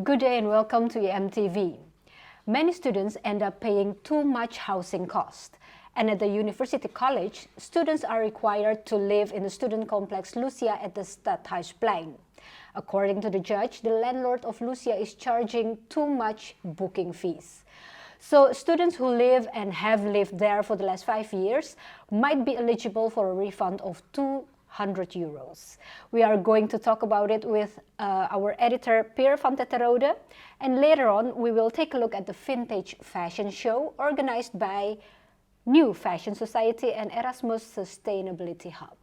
Good day and welcome to EMTV. Many students end up paying too much housing cost. And at the University College, students are required to live in the student complex Lucia at the Stadhuisplein. According to the judge, the landlord of Lucia is charging too much booking fees. So students who live and have lived there for the last 5 years might be eligible for a refund of €200. We are going to talk about it with our editor Peer van Tetterode, and later on we will take a look at the vintage fashion show organized by New Fashion Society and Erasmus Sustainability Hub.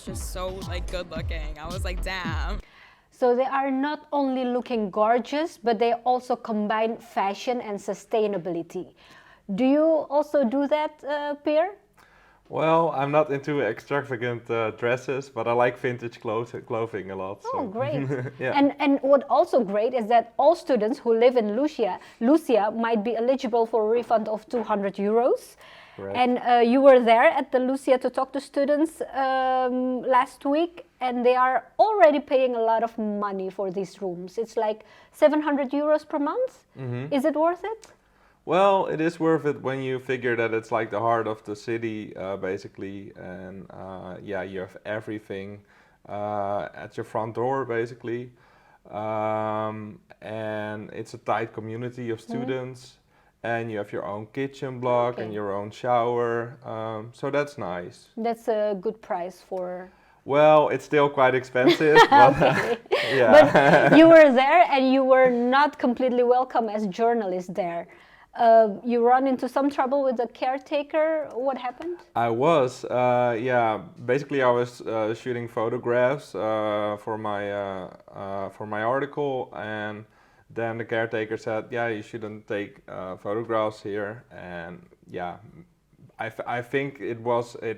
Just so good looking. I was like, damn. So they are not only looking gorgeous, but they also combine fashion and sustainability. Do you also do that, Peer? Well, I'm not into extravagant dresses, but I like vintage clothing a lot. Oh, so. great. Yeah. And what also great is that all students who live in Lucia might be eligible for a refund of €200. Correct. And you were there at the Lucia to talk to students last week, and they are already paying a lot of money for these rooms. It's like €700 per month. Mm-hmm. Is it worth it? Well, it is worth it when you figure that it's like the heart of the city, basically, and yeah, you have everything at your front door, basically, and it's a tight community of students. And you have your own kitchen block and your own shower, so that's nice. That's a good price for... Well, it's still quite expensive, but yeah. But you were there and you were not completely welcome as journalists there. You run into some trouble with the caretaker. What happened? I was, yeah. Basically, I was shooting photographs for my article, and then the caretaker said, yeah, you shouldn't take photographs here. And yeah, I think it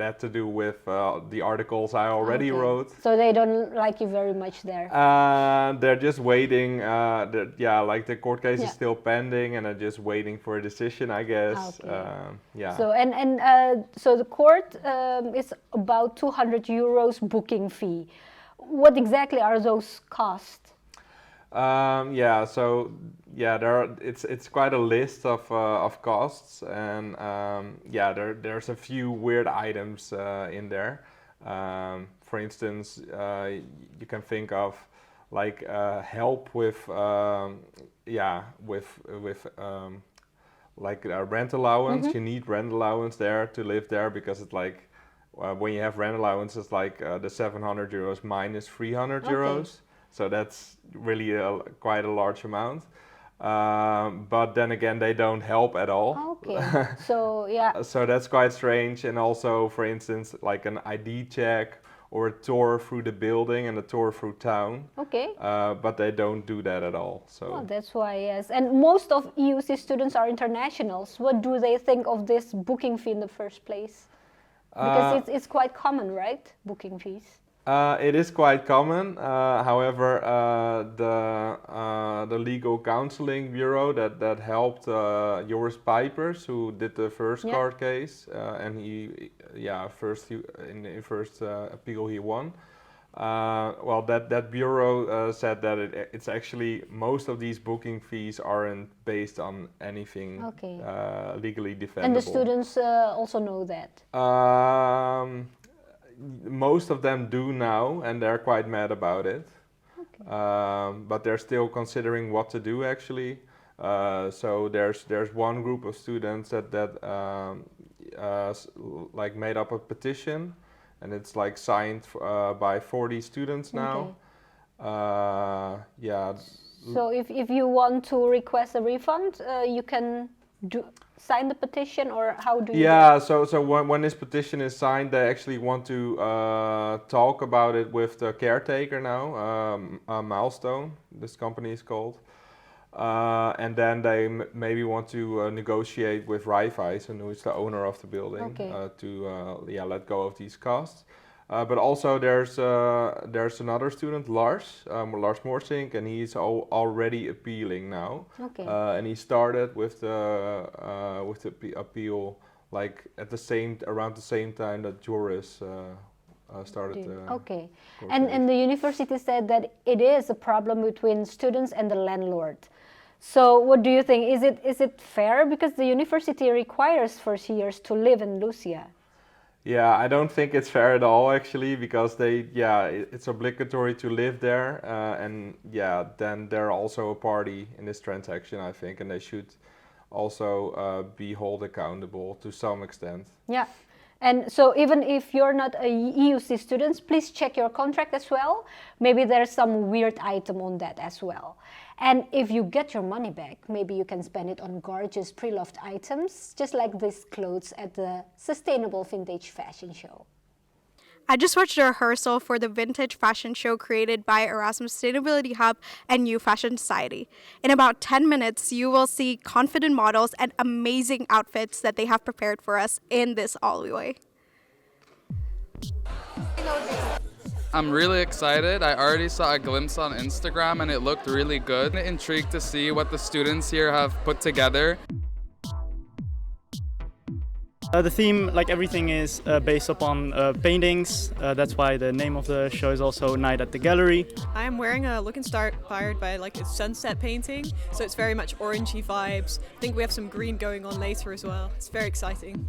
had to do with the articles I already wrote. So they don't like you very much there? They're just waiting. Yeah, like the court case is still pending, and they're just waiting for a decision, I guess. Okay. Yeah. So so the court is about €200 booking fee. What exactly are those costs? Yeah, so yeah, it's quite a list of costs, and yeah, there's a few weird items in there. For instance, you can think of like help with yeah, with like rent allowance. You need rent allowance there to live there, because it's like when you have rent allowance, it's like the €700 minus €300. So that's really quite a large amount. But then again, they don't help at all. Okay, so yeah. So that's quite strange. And also, for instance, like an ID check or a tour through the building and a tour through town. Okay. But they don't do that at all. So well, that's why, yes. And most of EUC students are internationals. What do they think of this booking fee in the first place? Because it's quite common, right? Booking fees. It is quite common. However, the legal counseling bureau that helped Joris Pijpers, who did the first court case, and in the first appeal he won. Well, that bureau said that it's actually most of these booking fees aren't based on anything legally defendable. And the students also know that. Most of them do now, and they're quite mad about it. Okay. But they're still considering what to do, actually. So there's one group of students that like made up a petition, and it's like signed by 40 students now. Okay. Yeah. So if you want to request a refund, you can sign the petition, or how do you? Yeah, so when this petition is signed, they actually want to talk about it with the caretaker now, Milestone, this company is called. And then they maybe want to negotiate with Raiffeisen, who is the owner of the building, to let go of these costs. But also there's another student, Lars Moorsink, and he's already appealing now. And he started with the appeal like around the same time that Joris started. And the university said that it is a problem between students and the landlord. So what do you think? Is it fair, because the university requires first years to live in Lucia? Yeah, I don't think it's fair at all, actually, because it's obligatory to live there, and then they're also a party in this transaction, I think, and they should also be held accountable to some extent. Yeah. And so even if you're not a EUC student, please check your contract as well. Maybe there's some weird item on that as well. And if you get your money back, maybe you can spend it on gorgeous pre-loved items, just like these clothes at the Sustainable Vintage Fashion Show. I just watched a rehearsal for the Vintage Fashion Show created by Erasmus Sustainability Hub and New Fashion Society. In about 10 minutes, you will see confident models and amazing outfits that they have prepared for us in this alleyway. I'm really excited. I already saw a glimpse on Instagram and it looked really good. I'm intrigued to see what the students here have put together. The theme, like everything, is based upon paintings. That's why the name of the show is also Night at the Gallery. I am wearing a look inspired by a sunset painting, so it's very much orangey vibes. I think we have some green going on later as well. It's very exciting.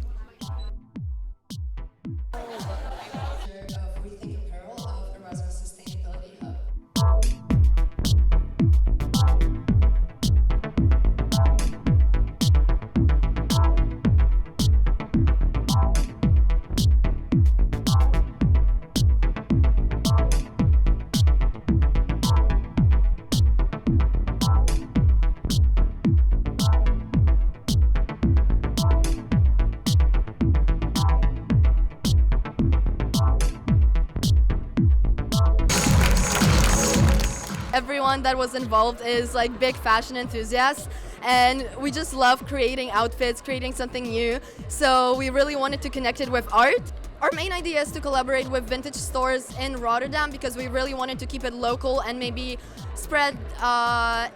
Everyone that was involved is like big fashion enthusiasts, and we just love creating outfits, creating something new. So we really wanted to connect it with art. Our main idea is to collaborate with vintage stores in Rotterdam because we really wanted to keep it local and maybe spread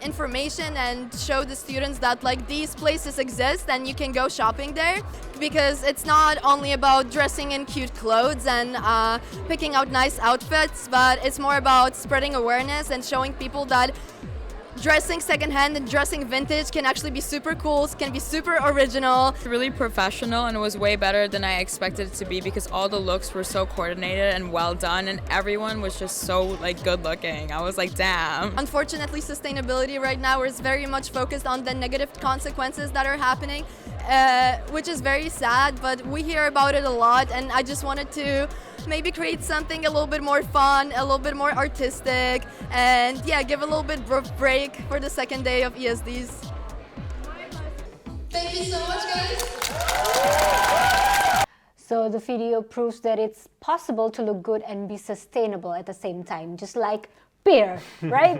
information and show the students that like these places exist and you can go shopping there, because it's not only about dressing in cute clothes and picking out nice outfits, but it's more about spreading awareness and showing people that dressing secondhand and dressing vintage can actually be super cool, can be super original. Really professional, and it was way better than I expected it to be because all the looks were so coordinated and well done, and everyone was just so like good looking. I was like, damn. Unfortunately, sustainability right now is very much focused on the negative consequences that are happening, which is very sad, but we hear about it a lot, and I just wanted to maybe create something a little bit more fun, a little bit more artistic, and yeah, give a little bit of break for the second day of ESDs. Thank you so much, guys. So the video proves that it's possible to look good and be sustainable at the same time, just like Peer, right?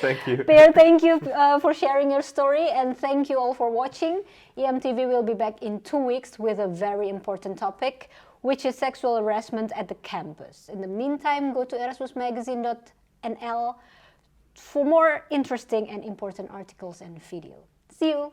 Thank you. Peer, thank you for sharing your story, and thank you all for watching. EMTV will be back in 2 weeks with a very important topic, which is sexual harassment at the campus. In the meantime, go to erasmusmagazine.nl for more interesting and important articles and video. See you!